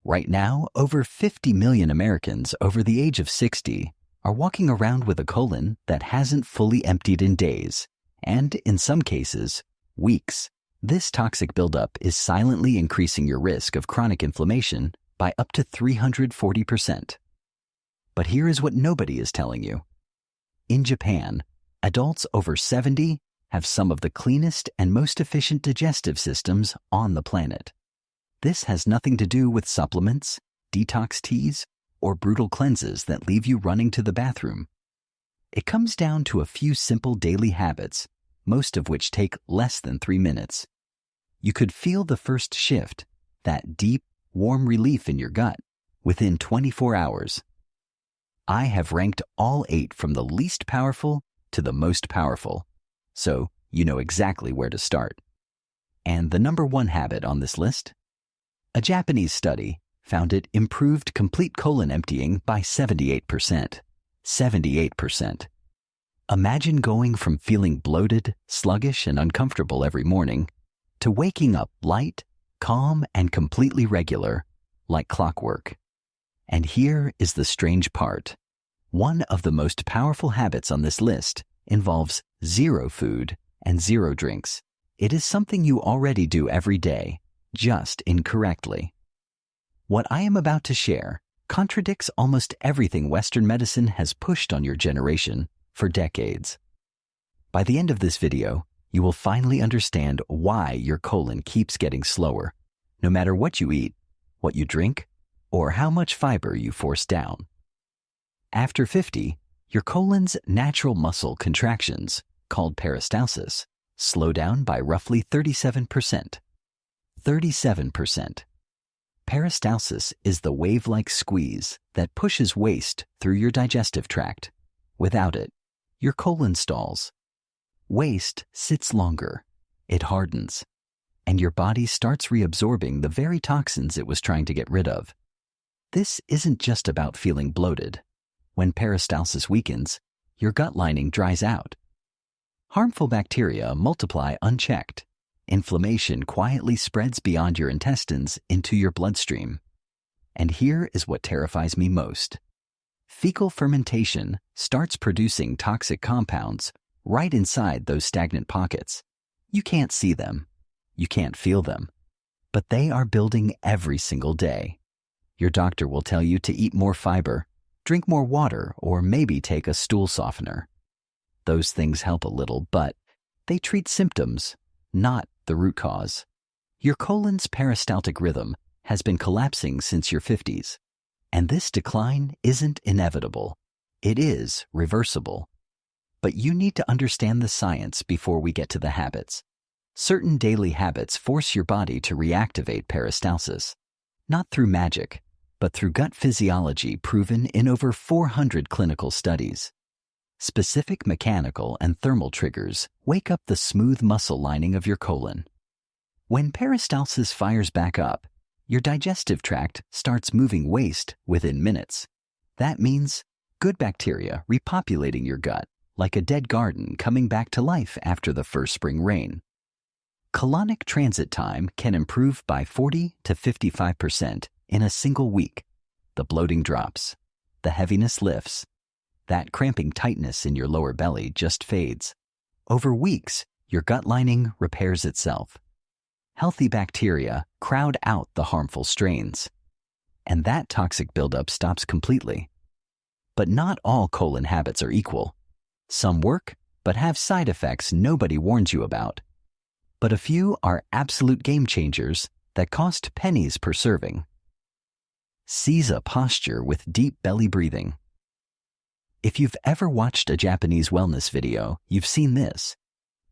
Right now, over 50 million Americans over the age of 60 are walking around with a colon that hasn't fully emptied in days, and in some cases, weeks. This toxic buildup is silently increasing your risk of chronic inflammation by up to 340%. But here is what nobody is telling you. In Japan, adults over 70 have some of the cleanest and most efficient digestive systems on the planet. This has nothing to do with supplements, detox teas, or brutal cleanses that leave you running to the bathroom. It comes down to a few simple daily habits, most of which take less than 3 minutes. You could feel the first shift, that deep, warm relief in your gut, within 24 hours. I have ranked all 8 from the least powerful to the most powerful, so you know exactly where to start. And the number 1 habit on this list? A Japanese study found it improved complete colon emptying by 78%. 78%. Imagine going from feeling bloated, sluggish, and uncomfortable every morning to waking up light, calm, and completely regular, like clockwork. And here is the strange part. One of the most powerful habits on this list involves 0 food and 0 drinks. It is something you already do every day, just incorrectly. What I am about to share contradicts almost everything Western medicine has pushed on your generation for decades. By the end of this video, you will finally understand why your colon keeps getting slower, no matter what you eat, what you drink, or how much fiber you force down. After 50, your colon's natural muscle contractions, called peristalsis, slow down by roughly 37%. 37%. Peristalsis is the wave-like squeeze that pushes waste through your digestive tract. Without it, your colon stalls. Waste sits longer, it hardens, and your body starts reabsorbing the very toxins it was trying to get rid of. This isn't just about feeling bloated. When peristalsis weakens, your gut lining dries out. Harmful bacteria multiply unchecked. Inflammation quietly spreads beyond your intestines into your bloodstream. And here is what terrifies me most. Fecal fermentation starts producing toxic compounds right inside those stagnant pockets. You can't see them. You can't feel them. But they are building every single day. Your doctor will tell you to eat more fiber, drink more water, or maybe take a stool softener. Those things help a little, but they treat symptoms, not the root cause. Your colon's peristaltic rhythm has been collapsing since your 50s, and this decline isn't inevitable. It is reversible. But you need to understand the science before we get to the habits. Certain daily habits force your body to reactivate peristalsis, not through magic, but through gut physiology proven in over 400 clinical studies. Specific mechanical and thermal triggers wake up the smooth muscle lining of your colon. When peristalsis fires back up, your digestive tract starts moving waste within minutes. That means good bacteria repopulating your gut, like a dead garden coming back to life after the first spring rain. Colonic transit time can improve by 40 to 55% in a single week. The bloating drops. The heaviness lifts. That cramping tightness in your lower belly just fades. Over weeks, your gut lining repairs itself. Healthy bacteria crowd out the harmful strains. And that toxic buildup stops completely. But not all colon habits are equal. Some work, but have side effects nobody warns you about. But a few are absolute game changers that cost pennies per serving. Seize a posture with deep belly breathing. If you've ever watched a Japanese wellness video, you've seen this.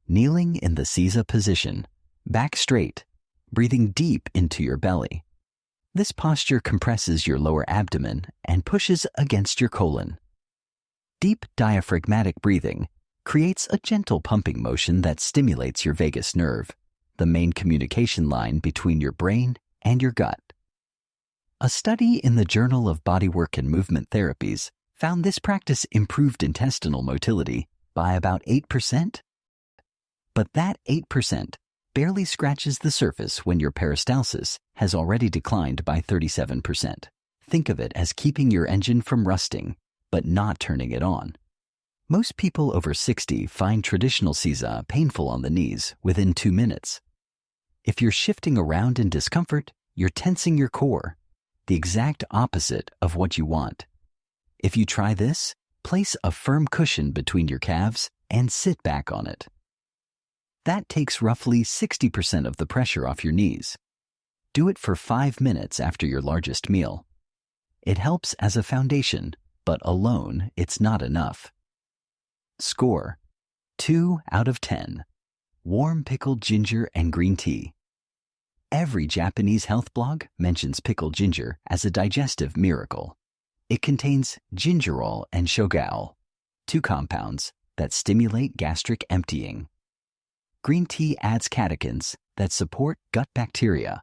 Kneeling in the seiza position, back straight, breathing deep into your belly. This posture compresses your lower abdomen and pushes against your colon. Deep diaphragmatic breathing creates a gentle pumping motion that stimulates your vagus nerve, the main communication line between your brain and your gut. A study in the Journal of Bodywork and Movement Therapies found this practice improved intestinal motility by about 8%. But that 8% barely scratches the surface when your peristalsis has already declined by 37%. Think of it as keeping your engine from rusting, but not turning it on. Most people over 60 find traditional seiza painful on the knees within 2 minutes. If you're shifting around in discomfort, you're tensing your core, the exact opposite of what you want. If you try this, place a firm cushion between your calves and sit back on it. That takes roughly 60% of the pressure off your knees. Do it for 5 minutes after your largest meal. It helps as a foundation, but alone it's not enough. Score: 2 out of 10. Warm pickled ginger and green tea. Every Japanese health blog mentions pickled ginger as a digestive miracle. It contains gingerol and shogaol, 2 compounds that stimulate gastric emptying. Green tea adds catechins that support gut bacteria.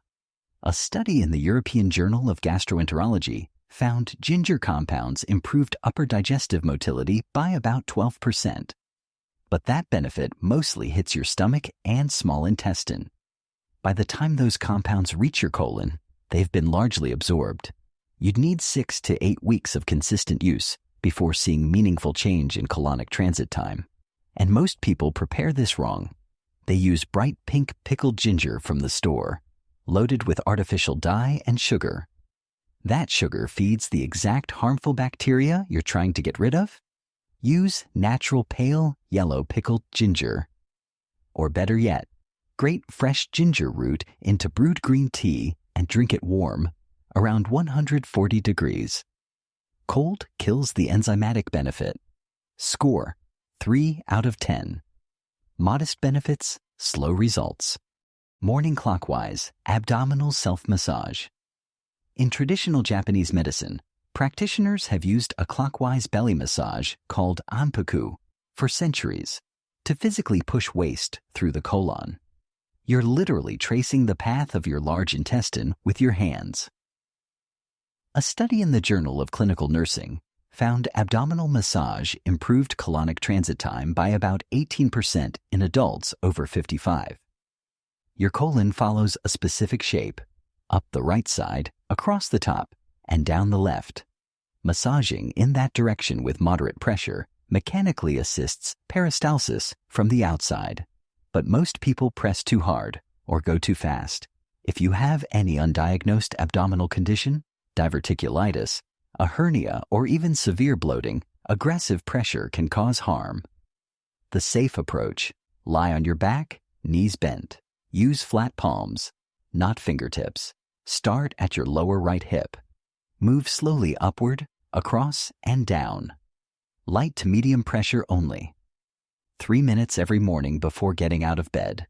A study in the European Journal of Gastroenterology found ginger compounds improved upper digestive motility by about 12%. But that benefit mostly hits your stomach and small intestine. By the time those compounds reach your colon, they've been largely absorbed. You'd need 6 to 8 weeks of consistent use before seeing meaningful change in colonic transit time. And most people prepare this wrong. They use bright pink pickled ginger from the store, loaded with artificial dye and sugar. That sugar feeds the exact harmful bacteria you're trying to get rid of. Use natural pale yellow pickled ginger. Or better yet, grate fresh ginger root into brewed green tea and drink it warm, around 140 degrees. Cold kills the enzymatic benefit. Score: 3 out of 10. Modest benefits, slow results. Morning clockwise, abdominal self-massage. In traditional Japanese medicine, practitioners have used a clockwise belly massage called anpuku for centuries to physically push waste through the colon. You're literally tracing the path of your large intestine with your hands. A study in the Journal of Clinical Nursing found abdominal massage improved colonic transit time by about 18% in adults over 55. Your colon follows a specific shape, up the right side, across the top, and down the left. Massaging in that direction with moderate pressure mechanically assists peristalsis from the outside. But most people press too hard or go too fast. If you have any undiagnosed abdominal condition, diverticulitis, a hernia, or even severe bloating, aggressive pressure can cause harm. The safe approach: lie on your back, knees bent. Use flat palms, not fingertips. Start at your lower right hip. Move slowly upward, across, and down. Light to medium pressure only. 3 minutes every morning before getting out of bed.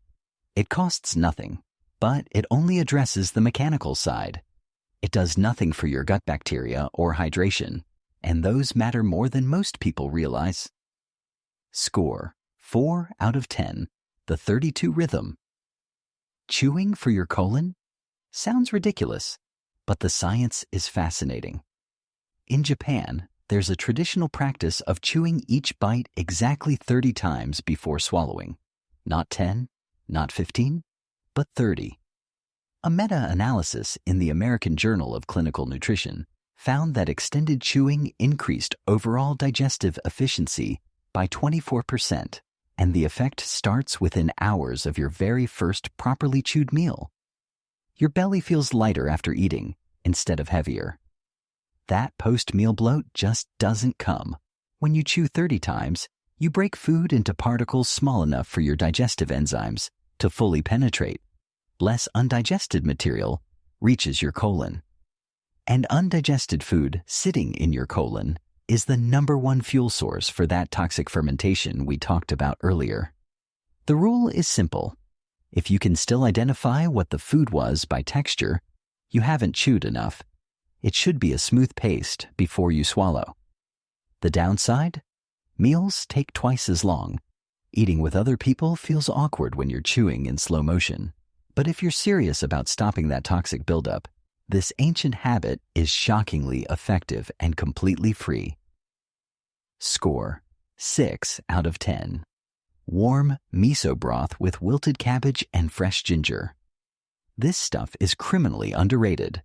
It costs nothing, but it only addresses the mechanical side. It does nothing for your gut bacteria or hydration, and those matter more than most people realize. Score: 4 out of 10. The 32 rhythm. Chewing for your colon? Sounds ridiculous, but the science is fascinating. In Japan, there's a traditional practice of chewing each bite exactly 30 times before swallowing. Not 10, not 15, but 30. A meta-analysis in the American Journal of Clinical Nutrition found that extended chewing increased overall digestive efficiency by 24%, and the effect starts within hours of your very first properly chewed meal. Your belly feels lighter after eating instead of heavier. That post-meal bloat just doesn't come. When you chew 30 times, you break food into particles small enough for your digestive enzymes to fully penetrate. Less undigested material reaches your colon. And undigested food sitting in your colon is the #1 fuel source for that toxic fermentation we talked about earlier. The rule is simple. If you can still identify what the food was by texture, you haven't chewed enough. It should be a smooth paste before you swallow. The downside? Meals take twice as long. Eating with other people feels awkward when you're chewing in slow motion. But if you're serious about stopping that toxic buildup, this ancient habit is shockingly effective and completely free. Score: 6 out of 10. Warm miso broth with wilted cabbage and fresh ginger. This stuff is criminally underrated.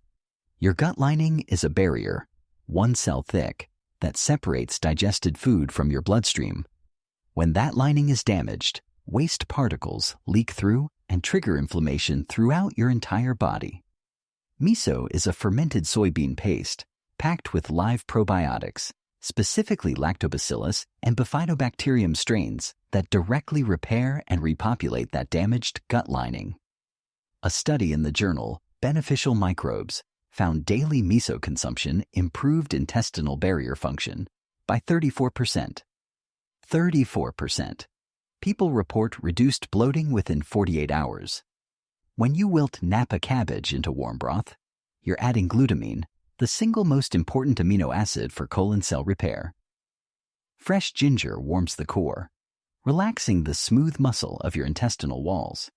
Your gut lining is a barrier, 1 cell thick, that separates digested food from your bloodstream. When that lining is damaged, waste particles leak through and trigger inflammation throughout your entire body. Miso is a fermented soybean paste packed with live probiotics, specifically lactobacillus and bifidobacterium strains that directly repair and repopulate that damaged gut lining. A study in the journal Beneficial Microbes found daily miso consumption improved intestinal barrier function by 34%. 34%. People report reduced bloating within 48 hours. When you wilt Napa cabbage into warm broth, you're adding glutamine, the single most important amino acid for colon cell repair. Fresh ginger warms the core, relaxing the smooth muscle of your intestinal walls.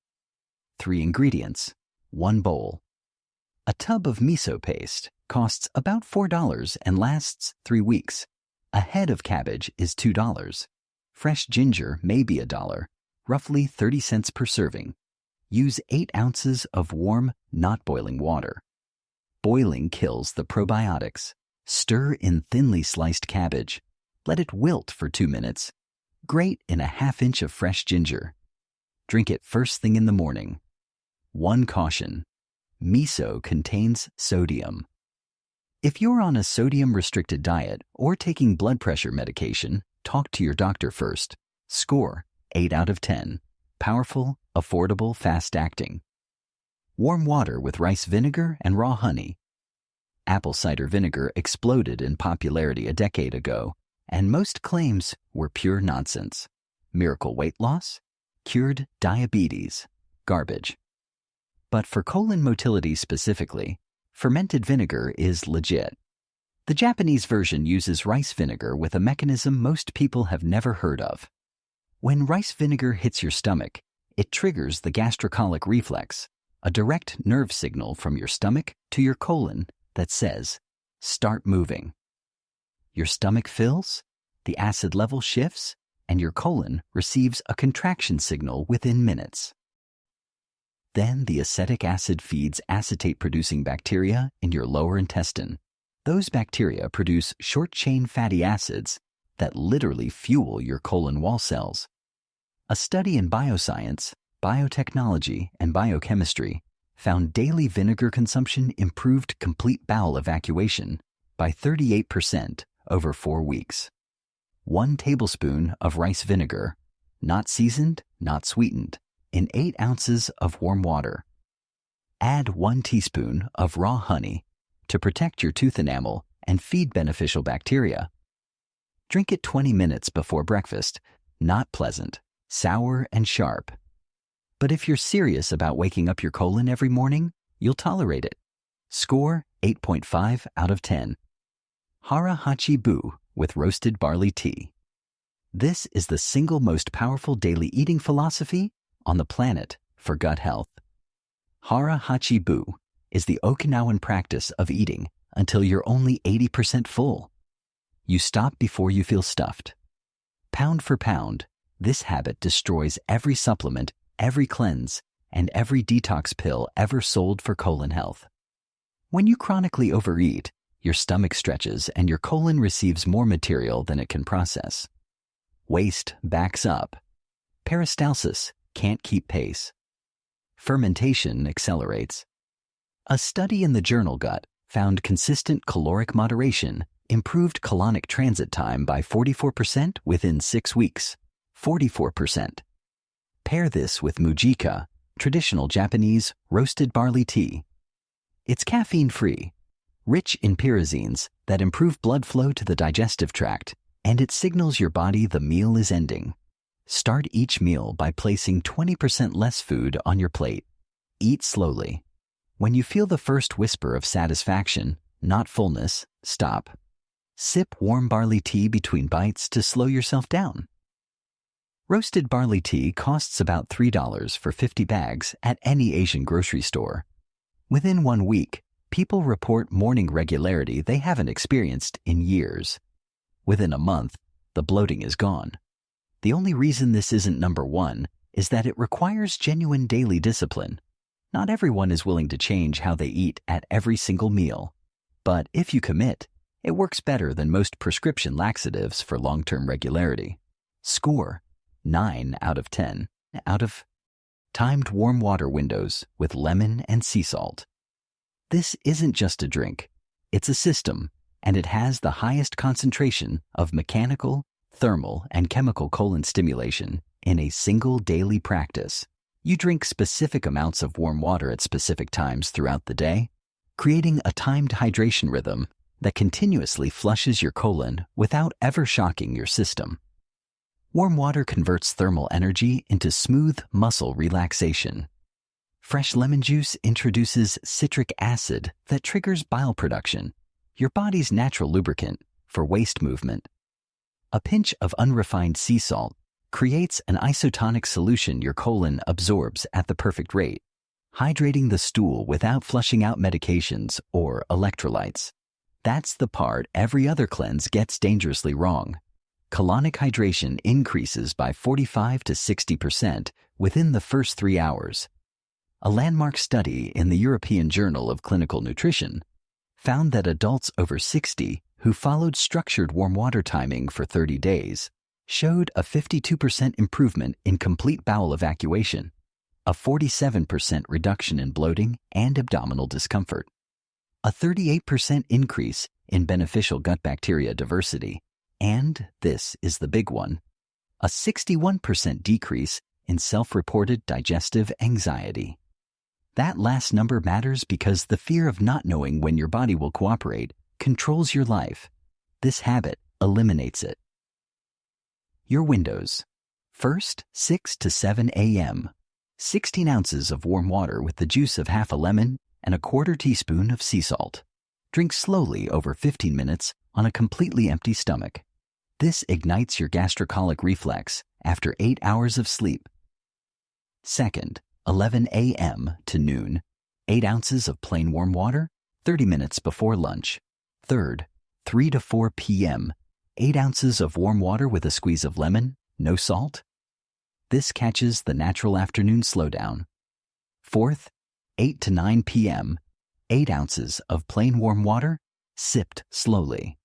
3 ingredients, 1 bowl. A tub of miso paste costs about $4 and lasts 3 weeks. A head of cabbage is $2. Fresh ginger may be $1, roughly 30 cents per serving. Use 8 ounces of warm, not boiling water. Boiling kills the probiotics. Stir in thinly sliced cabbage. Let it wilt for 2 minutes. Grate in a ½ inch of fresh ginger. Drink it first thing in the morning. 1 caution: miso contains sodium. If you're on a sodium-restricted diet or taking blood pressure medication, talk to your doctor first. Score 8 out of 10. Powerful, affordable, fast-acting. Warm water with rice vinegar and raw honey. Apple cider vinegar exploded in popularity a decade ago, and most claims were pure nonsense. Miracle weight loss? Cured diabetes? Garbage. But for colon motility specifically, fermented vinegar is legit. The Japanese version uses rice vinegar with a mechanism most people have never heard of. When rice vinegar hits your stomach, it triggers the gastrocolic reflex, a direct nerve signal from your stomach to your colon that says, start moving. Your stomach fills, the acid level shifts, and your colon receives a contraction signal within minutes. Then the acetic acid feeds acetate-producing bacteria in your lower intestine. Those bacteria produce short-chain fatty acids that literally fuel your colon wall cells. A study in bioscience, biotechnology, and biochemistry found daily vinegar consumption improved complete bowel evacuation by 38% over 4 weeks. 1 tablespoon of rice vinegar, not seasoned, not sweetened, in 8 ounces of warm water. Add 1 teaspoon of raw honey to protect your tooth enamel and feed beneficial bacteria. Drink it 20 minutes before breakfast. Not pleasant, sour and sharp. But if you're serious about waking up your colon every morning, you'll tolerate it. Score 8.5 out of 10. Hara Hachi Bu with roasted barley tea. This is the single most powerful daily eating philosophy on the planet for gut health. Hara Hachi Bu is the Okinawan practice of eating until you're only 80% full. You stop before you feel stuffed. Pound for pound, this habit destroys every supplement, every cleanse, and every detox pill ever sold for colon health. When you chronically overeat, your stomach stretches and your colon receives more material than it can process. Waste backs up. Peristalsis can't keep pace. Fermentation accelerates. A study in the journal Gut found consistent caloric moderation improved colonic transit time by 44% within 6 weeks. 44%. Pair this with mujika, traditional Japanese roasted barley tea. It's caffeine-free, rich in pyrazines that improve blood flow to the digestive tract, and it signals your body the meal is ending. Start each meal by placing 20% less food on your plate. Eat slowly. When you feel the first whisper of satisfaction, not fullness, stop. Sip warm barley tea between bites to slow yourself down. Roasted barley tea costs about $3 for 50 bags at any Asian grocery store. Within 1 week, people report morning regularity they haven't experienced in years. Within a month, the bloating is gone. The only reason this isn't number one is that it requires genuine daily discipline. Not everyone is willing to change how they eat at every single meal. But if you commit, it works better than most prescription laxatives for long-term regularity. Score: 9 out of 10 out of timed warm water windows with lemon and sea salt. This isn't just a drink. It's a system, and it has the highest concentration of mechanical, thermal, and chemical colon stimulation in a single daily practice. You drink specific amounts of warm water at specific times throughout the day, creating a timed hydration rhythm that continuously flushes your colon without ever shocking your system. Warm water converts thermal energy into smooth muscle relaxation. Fresh lemon juice introduces citric acid that triggers bile production, your body's natural lubricant for waste movement. A pinch of unrefined sea salt creates an isotonic solution your colon absorbs at the perfect rate, hydrating the stool without flushing out medications or electrolytes. That's the part every other cleanse gets dangerously wrong. Colonic hydration increases by 45 to 60% within the first 3 hours. A landmark study in the European Journal of Clinical Nutrition found that adults over 60 who followed structured warm water timing for 30 days showed a 52% improvement in complete bowel evacuation, a 47% reduction in bloating and abdominal discomfort, a 38% increase in beneficial gut bacteria diversity, and, this is the big one, a 61% decrease in self-reported digestive anxiety. That last number matters because the fear of not knowing when your body will cooperate controls your life. This habit eliminates it. Your windows. First, 6 to 7 a.m. 16 ounces of warm water with the juice of half a lemon and a quarter teaspoon of sea salt. Drink slowly over 15 minutes on a completely empty stomach. This ignites your gastrocolic reflex after 8 hours of sleep. Second, 11 a.m. to noon. 8 ounces of plain warm water, 30 minutes before lunch. Third, 3 to 4 p.m. 8 ounces of warm water with a squeeze of lemon, no salt. This catches the natural afternoon slowdown. Fourth, 8 to 9 p.m. 8 ounces of plain warm water, sipped slowly.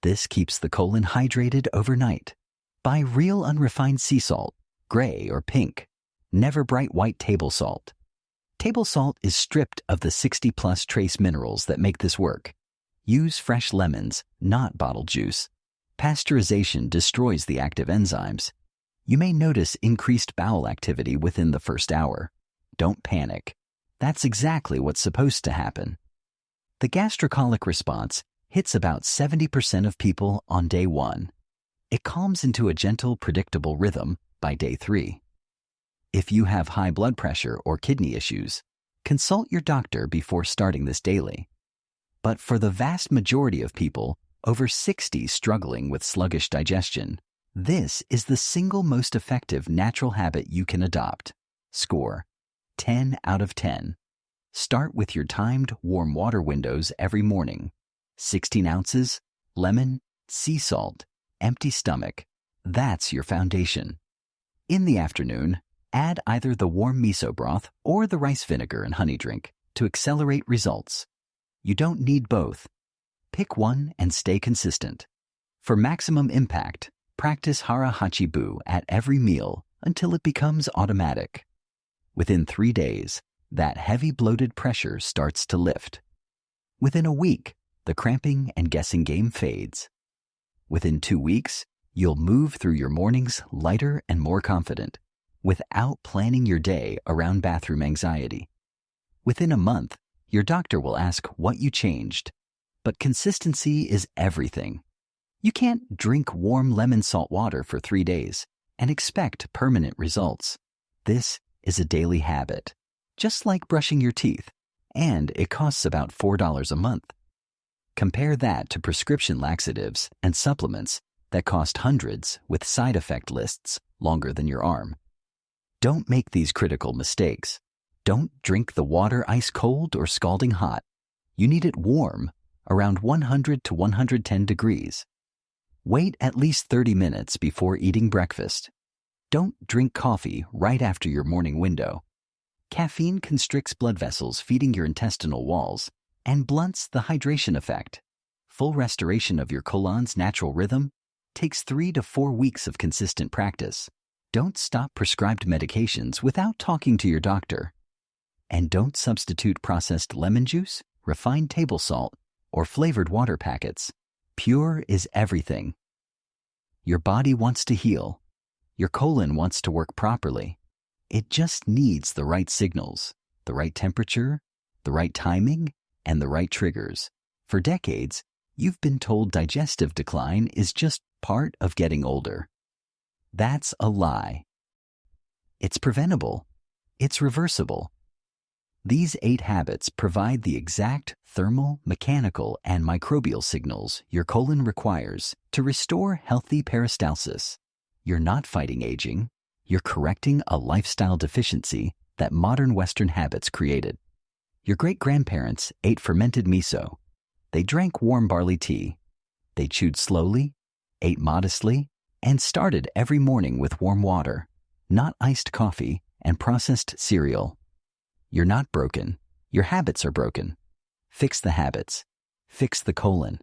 This keeps the colon hydrated overnight. Buy real unrefined sea salt, gray or pink, never bright white table salt. Table salt is stripped of the 60-plus trace minerals that make this work. Use fresh lemons, not bottled juice. Pasteurization destroys the active enzymes. You may notice increased bowel activity within the first hour. Don't panic. That's exactly what's supposed to happen. The gastrocolic response hits about 70% of people on day 1. It calms into a gentle, predictable rhythm by day 3. If you have high blood pressure or kidney issues, consult your doctor before starting this daily. But for the vast majority of people, over 60 struggling with sluggish digestion, this is the single most effective natural habit you can adopt. Score: 10 out of 10. Start with your timed warm water windows every morning. 16 ounces, lemon, sea salt, empty stomach. That's your foundation. In the afternoon, add either the warm miso broth or the rice vinegar and honey drink to accelerate results. You don't need both. Pick one and stay consistent. For maximum impact, practice hara hachi bu at every meal until it becomes automatic. Within 3 days, that heavy bloated pressure starts to lift. Within a week, the cramping and guessing game fades. Within 2 weeks, you'll move through your mornings lighter and more confident, without planning your day around bathroom anxiety. Within a month, your doctor will ask what you changed. But consistency is everything. You can't drink warm lemon salt water for 3 days and expect permanent results. This is a daily habit, just like brushing your teeth, and it costs about $4 a month. Compare that to prescription laxatives and supplements that cost hundreds with side effect lists longer than your arm. Don't make these critical mistakes. Don't drink the water ice cold or scalding hot. You need it warm, around 100 to 110 degrees. Wait at least 30 minutes before eating breakfast. Don't drink coffee right after your morning window. Caffeine constricts blood vessels feeding your intestinal walls and blunts the hydration effect. Full restoration of your colon's natural rhythm takes 3 to 4 weeks of consistent practice. Don't stop prescribed medications without talking to your doctor. And don't substitute processed lemon juice, refined table salt, or flavored water packets. Pure is everything. Your body wants to heal. Your colon wants to work properly. It just needs the right signals, the right temperature, the right timing, and the right triggers. For decades, you've been told digestive decline is just part of getting older. That's a lie. It's preventable. It's reversible. These 8 habits provide the exact thermal, mechanical, and microbial signals your colon requires to restore healthy peristalsis. You're not fighting aging. You're correcting a lifestyle deficiency that modern Western habits created. Your great-grandparents ate fermented miso. They drank warm barley tea. They chewed slowly, ate modestly, and started every morning with warm water, not iced coffee and processed cereal. You're not broken. Your habits are broken. Fix the habits. Fix the colon.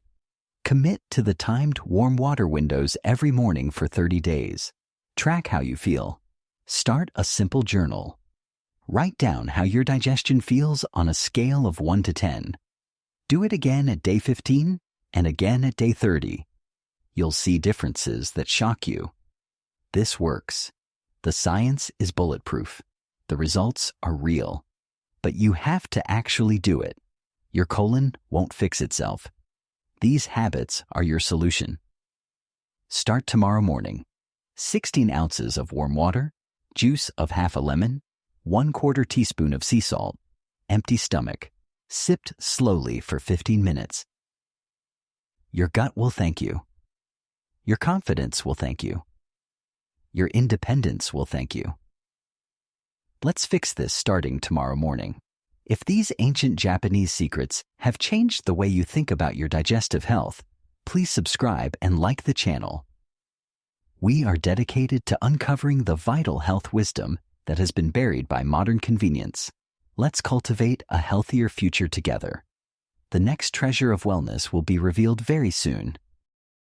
Commit to the timed warm water windows every morning for 30 days. Track how you feel. Start a simple journal. Write down how your digestion feels on a scale of 1 to 10. Do it again at day 15 and again at day 30. You'll see differences that shock you. This works. The science is bulletproof. The results are real. But you have to actually do it. Your colon won't fix itself. These habits are your solution. Start tomorrow morning. 16 ounces of warm water, juice of half a lemon, 1/4 teaspoon of sea salt, empty stomach, sipped slowly for 15 minutes. Your gut will thank you. Your confidence will thank you. Your independence will thank you. Let's fix this starting tomorrow morning. If these ancient Japanese secrets have changed the way you think about your digestive health, please subscribe and like the channel. We are dedicated to uncovering the vital health wisdom that has been buried by modern convenience. Let's cultivate a healthier future together. The next treasure of wellness will be revealed very soon.